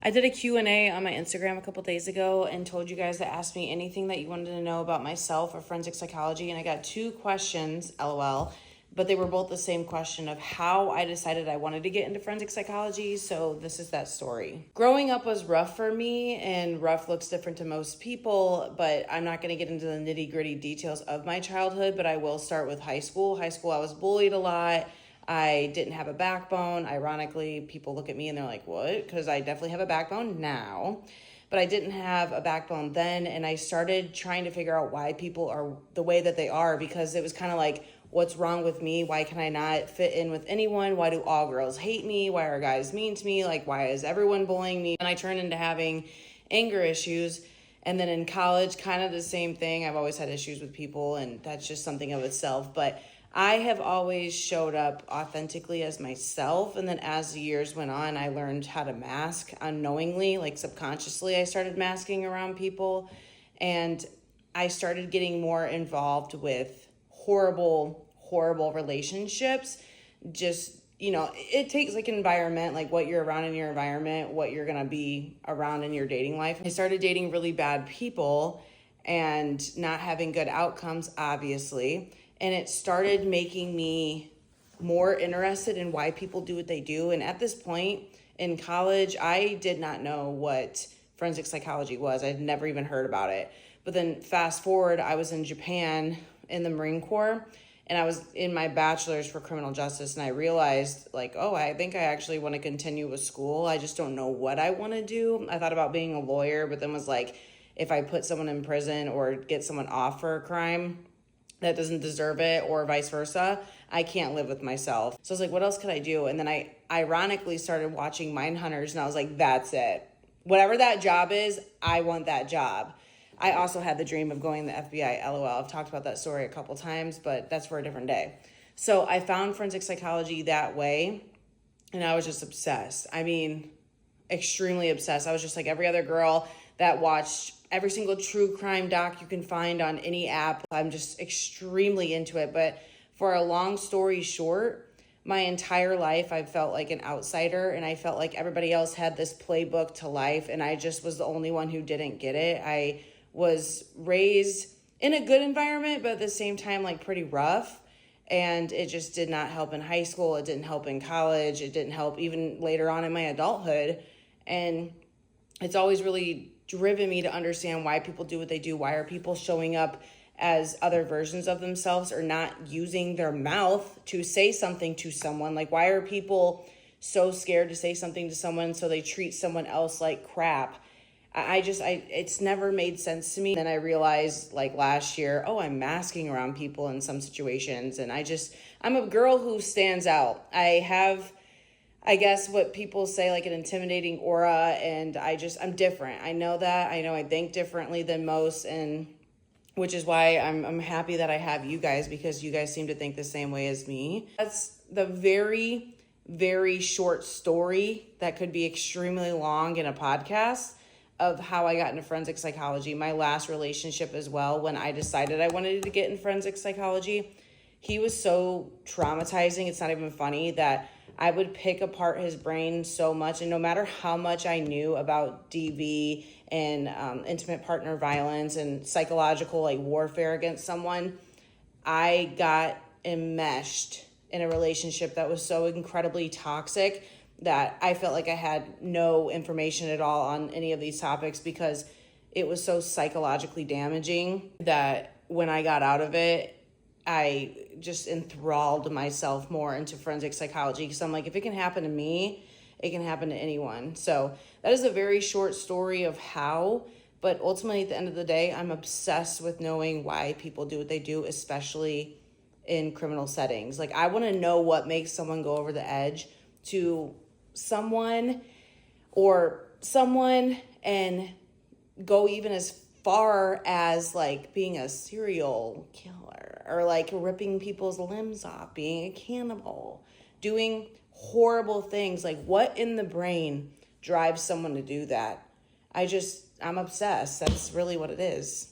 I did a Q&A on my Instagram a couple days ago and told you guys to ask me anything that you wanted to know about myself or forensic psychology. And I got 2 questions, LOL, but they were both the same question of how I decided I wanted to get into forensic psychology. So this is that story. Growing up was rough for me, and rough looks different to most people, but I'm not going to get into the nitty-gritty details of my childhood, but I will start with high school. High school, I was bullied a lot. I didn't have a backbone. Ironically, people look at me and they're like, what? Because I definitely have a backbone now. But I didn't have a backbone then, and I started trying to figure out why people are the way that they are, because it was kind of like, what's wrong with me? Why can I not fit in with anyone? Why do all girls hate me? Why are guys mean to me? Like, why is everyone bullying me? And I turned into having anger issues. And then in college, kind of the same thing. I've always had issues with people, and that's just something of itself. But I have always showed up authentically as myself. And then as the years went on, I learned how to mask unknowingly, like subconsciously. I started masking around people, and I started getting more involved with horrible relationships. Just, it takes like an environment, like what you're around in your environment, what you're going to be around in your dating life. I started dating really bad people and not having good outcomes, obviously. And it started making me more interested in why people do what they do. And at this point in college, I did not know what forensic psychology was. I'd never even heard about it. But then fast forward, I was in Japan in the Marine Corps, and I was in my bachelor's for criminal justice, and I realized, like, oh, I think I actually want to continue with school. I just don't know what I want to do. I thought about being a lawyer, but then was like, if I put someone in prison or get someone off for a crime that doesn't deserve it, or vice versa, I can't live with myself. So I was like, what else could I do? And then I ironically started watching Mindhunters, and I was like, that's it. Whatever that job is, I want that job. I also had the dream of going to the FBI, LOL. I've talked about that story a couple times, but that's for a different day. So I found forensic psychology that way, and I was just obsessed. I mean, extremely obsessed. I was just like every other girl that watched every single true crime doc you can find on any app. I'm just extremely into it. But for a long story short, my entire life I felt like an outsider, and I felt like everybody else had this playbook to life, and I just was the only one who didn't get it. I was raised in a good environment, but at the same time, like pretty rough. And it just did not help in high school. It didn't help in college. It didn't help even later on in my adulthood. And it's always really driven me to understand why people do what they do. Why are people showing up as other versions of themselves, or not using their mouth to say something to someone? Like, why are people so scared to say something to someone, so they treat someone else like crap? It's never made sense to me. Then I realized, like last year, oh, I'm masking around people in some situations. And I'm a girl who stands out. I have, I guess, what people say, like an intimidating aura, and I'm different. I know that. I know I think differently than most, and which is why I'm happy that I have you guys, because you guys seem to think the same way as me. That's the very, very short story that could be extremely long in a podcast of how I got into forensic psychology. My last relationship as well, when I decided I wanted to get in forensic psychology, he was so traumatizing, it's not even funny, that I would pick apart his brain so much. And no matter how much I knew about DV and intimate partner violence and psychological like warfare against someone, I got enmeshed in a relationship that was so incredibly toxic that I felt like I had no information at all on any of these topics, because it was so psychologically damaging that when I got out of it, I just enthralled myself more into forensic psychology, because I'm like, if it can happen to me, it can happen to anyone. So that is a very short story of how, but ultimately at the end of the day, I'm obsessed with knowing why people do what they do, especially in criminal settings. Like, I want to know what makes someone go over the edge to someone and go even as far as like being a serial killer, or like ripping people's limbs off, being a cannibal, doing horrible things. Like, what in the brain drives someone to do that? I'm obsessed. That's really what it is.